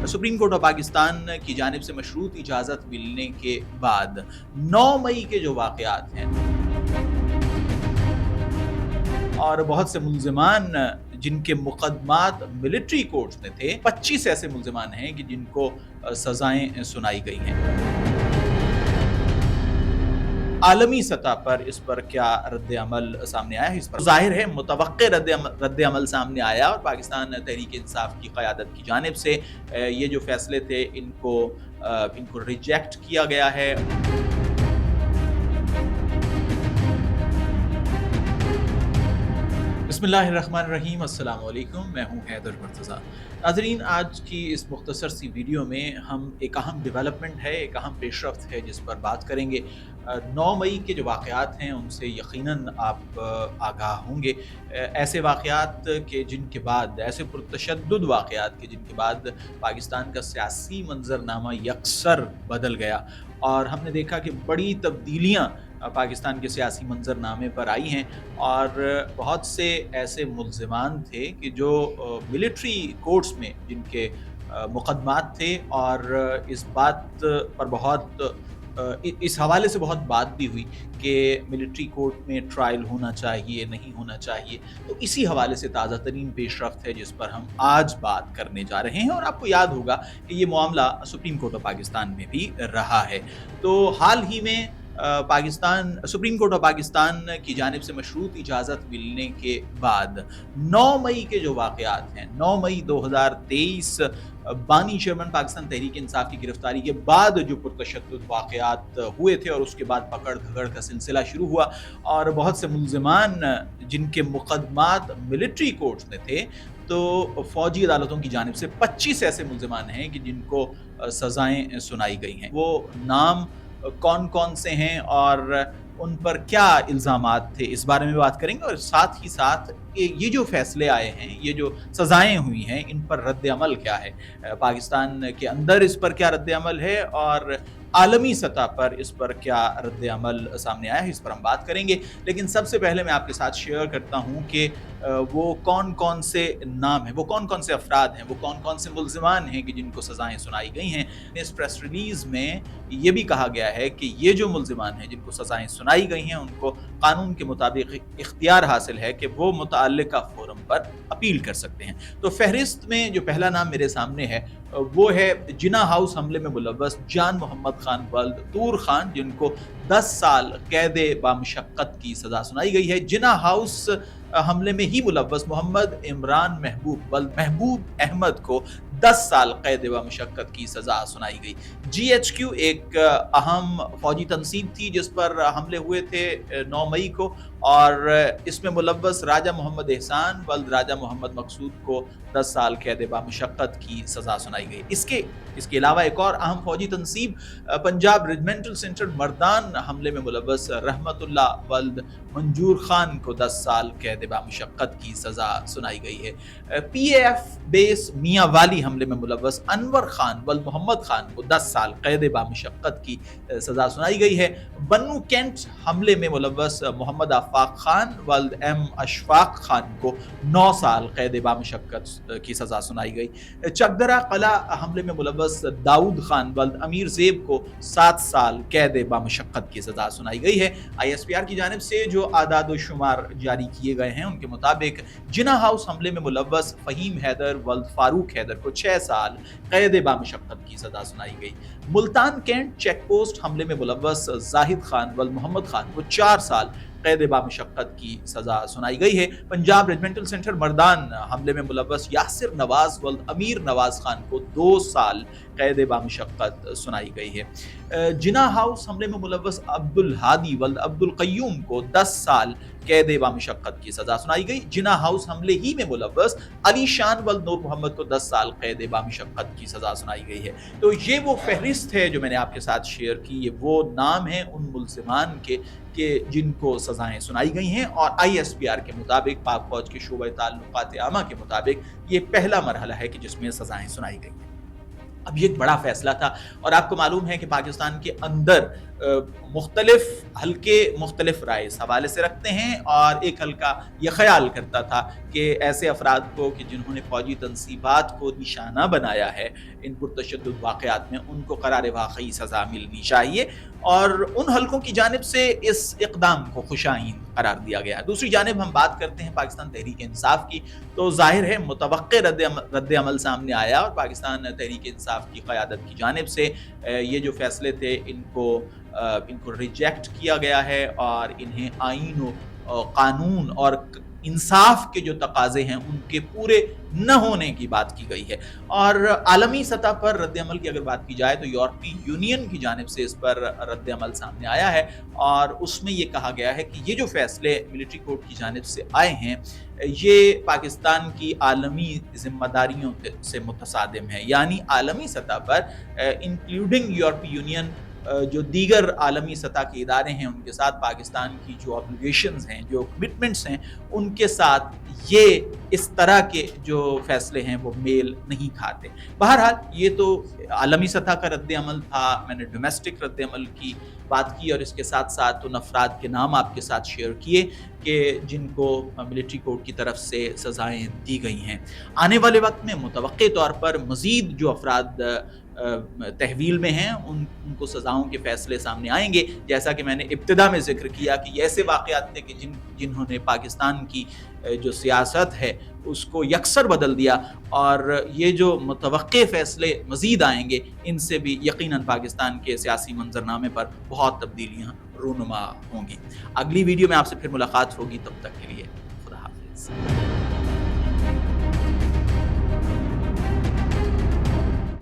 Supreme court of Pakistan की जानिब से मशरूत इजाज़त मिलने के बाद 9 मई के जो वाक़यात हैं और बहुत से मुल्ज़िमान जिनके मुक़दमात मिलिट्री कोर्ट्स में थे, 25 ऐसे मुल्ज़िमान हैं कि जिनको सज़ाएँ सुनाई गई हैं। आलमी सतह पर इस पर क्या रद्द-ए-अमल सामने आया है, इस पर ज़ाहिर है मुतवक्के रद्द-ए-अमल सामने आया और पाकिस्तान तहरीक-ए-इंसाफ की क़यादत की जानिब से ये जो फ़ैसले थे इनको रिजेक्ट किया गया है। बिस्मिल्लाहिर्रहमानिर्रहीम, अस्सलाम वालेकुम, मैं हूँ हैदर मुर्तज़ा। नाज़रीन, आज की इस मुख्तसर सी वीडियो में हम एक अहम डेवलपमेंट है, एक अहम पेशरफ्त है जिस पर बात करेंगे। 9 मई के जो वाक़यात हैं उनसे यकीनन आप आगाह होंगे। ऐसे वाक़यात के जिनके बाद, ऐसे पुरतशद्दुद वाक़यात के जिनके बाद पाकिस्तान का सियासी मंज़रनामा यकसर बदल गया और हमने देखा कि बड़ी तब्दीलियाँ पाकिस्तान के सियासी मंज़रनामे पर आई हैं और बहुत से ऐसे मुल्ज़िमान थे कि जो मिलिट्री कोर्ट्स में जिनके मुक़दमात थे और इस बात पर बहुत इस हवाले से बहुत बात भी हुई कि मिलिट्री कोर्ट में ट्रायल होना चाहिए, नहीं होना चाहिए। तो इसी हवाले से ताज़ा तरीन पेशरफ्त है जिस पर हम आज बात करने जा रहे हैं और आपको याद होगा कि ये मामला सुप्रीम कोर्ट ऑफ पाकिस्तान में भी रहा है। तो हाल ही में सुप्रीम कोर्ट ऑफ पाकिस्तान की जानिब से मशरूत इजाज़त मिलने के बाद 9 मई के जो वाक़यात हैं, 9 मई 2023 बानी चेयरमैन पाकिस्तान तहरीक-ए-इंसाफ की गिरफ्तारी के बाद जो पुरतशद्दुद वाक़यात हुए थे और उसके बाद पकड़-धकड़ का सिलसिला शुरू हुआ और बहुत से मुल्ज़िमान जिनके मुक़दमात मिलिट्री कोर्ट्स में थे, तो फ़ौजी अदालतों की जानिब से 25 ऐसे मुल्ज़िमान हैं कि जिनको सज़ाएँ सुनाई गई हैं। वो नाम कौन-कौन से हैं और उन पर क्या इल्ज़ामात थे, इस बारे में बात करेंगे और साथ ही साथ ये जो फ़ैसले आए हैं, ये जो सज़ाएँ हुई हैं, इन पर रद्द-ए-अमल क्या है, पाकिस्तान के अंदर इस पर क्या रद्द-ए-अमल है और आलमी सतह पर इस पर क्या रद्द-ए-अमल सामने आया है, इस पर हम बात करेंगे। लेकिन सबसे पहले मैं आपके साथ शेयर करता हूँ कि वो कौन-कौन से नाम हैं, वो कौन-कौन से अफ़राद हैं, वो कौन-कौन से मुल्ज़िमान हैं कि जिनको सज़ाएँ सुनाई गई हैं। इस प्रेस रिलीज़ में ये भी कहा गया है कि ये जो मुल्ज़िमान हैं जिनको सज़ाएँ सुनाई गई हैं, उनको कानून के मुताबिक इख्तियार हासिल है कि वो मुतअल्लिक़ा फ़ोरम पर अपील कर सकते हैं। तो फ़हरिस्त में जो पहला नाम मेरे सामने है वो है जिना हाउस हमले में मुलव्वस जान मोहम्मद खान वल्द तूर खान, जिनको 10 साल कैद बामुशक्क़त की सज़ा सुनाई गई है। जिना हाउस हमले में ही मुलव्वस मोहम्मद इमरान महबूब वल्द महबूब अहमद को 10 साल कैद बामुशक्क़त की सज़ा सुनाई गई। GHQ एक अहम फ़ौजी तंसीब थी जिस पर हमले हुए थे 9 मई को और इसमें मुलव्वस राजा मोहम्मद एहसान वल्द राजा मोहम्मद मकसूद को 10 साल कैद बामुशक्क़त की सज़ा सुनाई गई। इसके अलावा एक और अहम फ़ौजी तंसीब पंजाब रेजिमेंटल सेंटर मर्दान हमले में मुलव्वस रहमतुल्लाह वल्द मंजूर खान को 10 साल कैद बामुशक्क़त की सज़ा सुनाई गई है। PAF बेस मियाँ वाली हमले में मुलव्वस अनवर खान वल्द मोहम्मद खान को 10 साल कैद बामुशक्क़त की सज़ा सुनाई गई है। बन्नू कैंट हमले में मुलव्वस मोहम्मद आफाक खान वल्द M अशफाक खान को 9 साल कैद बामुशक्क़त की सज़ा सुनाई गई। चकदरा कला हमले में मुलव्वस दाऊद खान वल्द अमीर ज़ेब को 7 साल कैद बामुशक्क़त की सज़ा सुनाई गई है। ISPR की जानिब से जो आदाद व शुमार जारी किए गए हैं उनके मुताबिक जिना हाउस हमले में मुलव्वस फ़हीम हैदर वल्द फारूक हैदर को 6 साल कैद बामुशक्क़त की सज़ा सुनाई गई। मुल्तान कैंट चेक पोस्ट हमले में मुलव्वस जाहिद खान वल्द मोहम्मद खान को 4 साल कैद बामुशक्क़त की सज़ा सुनाई गई है। पंजाब रेजिमेंटल सेंटर मर्दान हमले में मुलव्वस यासिर नवाज़ वल्द अमीर नवाज़ खान को 2 साल कैद बामुशक्क़त सुनाई गई है। जिना हाउस हमले में मुलव्वस अब्दुल हादी वल्द अब्दुल क़य्यूम को 10 साल कैद बामुशक्क़त की सज़ा सुनाई गई। जिना हाउस हमले ही में मुलव्वस अली शान वल्द नूर मोहम्मद को 10 साल कैद बामुशक्क़त की सज़ा सुनाई गई है। तो ये वो फ़हरिस्त है जो मैंने आपके साथ शेयर की, ये वो नाम हैं उन मुल्ज़िमान के जिनको सज़ाएँ सुनाई गई हैं और ISPR के मुताबिक, पाक फ़ौज के शोबे ताल्लुकात आमा के मुताबिक ये पहला मरहला है कि जिसमें सज़ाएँ सुनाई गई हैं। अब ये एक बड़ा फैसला था और आपको मालूम है कि पाकिस्तान के अंदर مختلف حلقے مختلف رائے اس حوالے سے رکھتے ہیں، اور ایک حلقہ یہ خیال کرتا تھا کہ ایسے افراد کو کہ جنہوں نے فوجی تنصیبات کو نشانہ بنایا ہے ان پرتشدد واقعات میں، ان کو قرار واقعی سزا ملنی چاہیے، اور ان حلقوں کی جانب سے اس اقدام کو خوشائند قرار دیا گیا۔ دوسری جانب ہم بات کرتے ہیں پاکستان تحریک انصاف کی، تو ظاہر ہے متوقع رد عمل سامنے آیا، اور پاکستان تحریک انصاف کی قیادت کی جانب سے یہ جو فیصلے تھے ان کو ریجیکٹ کیا گیا ہے، اور انہیں آئین و قانون اور انصاف کے جو تقاضے ہیں ان کے پورے نہ ہونے کی بات کی گئی ہے۔ اور عالمی سطح پر رد عمل کی اگر بات کی جائے تو یورپی یونین کی جانب سے اس پر رد عمل سامنے آیا ہے، اور اس میں یہ کہا گیا ہے کہ یہ جو فیصلے ملٹری کورٹ کی جانب سے آئے ہیں یہ پاکستان کی عالمی ذمہ داریوں سے متصادم ہے، یعنی عالمی سطح پر انکلوڈنگ یورپی یونین جو دیگر عالمی سطح کے ادارے ہیں ان کے ساتھ پاکستان کی جو آبلیگیشنز ہیں، جو کمٹمنٹس ہیں، ان کے ساتھ یہ اس طرح کے جو فیصلے ہیں وہ میل نہیں کھاتے۔ بہرحال یہ تو عالمی سطح کا رد عمل تھا، میں نے ڈومیسٹک رد عمل کی بات کی، اور اس کے ساتھ ساتھ ان افراد کے نام آپ کے ساتھ شیئر کیے کہ جن کو ملٹری کورٹ کی طرف سے سزائیں دی گئی ہیں۔ آنے والے وقت میں متوقع طور پر مزید جو افراد تحویل میں ہیں ان کو سزاؤں کے فیصلے سامنے آئیں گے، جیسا کہ میں نے ابتدا میں ذکر کیا کہ یہ ایسے واقعات تھے کہ جنہوں نے پاکستان کی جو سیاست ہے اس کو یکسر بدل دیا، اور یہ جو متوقع فیصلے مزید آئیں گے ان سے بھی یقیناً پاکستان کے سیاسی منظرنامے پر بہت تبدیلیاں رونما ہوں گی۔ اگلی ویڈیو میں آپ سے پھر ملاقات ہوگی، تب تک کے لیے خدا حافظ۔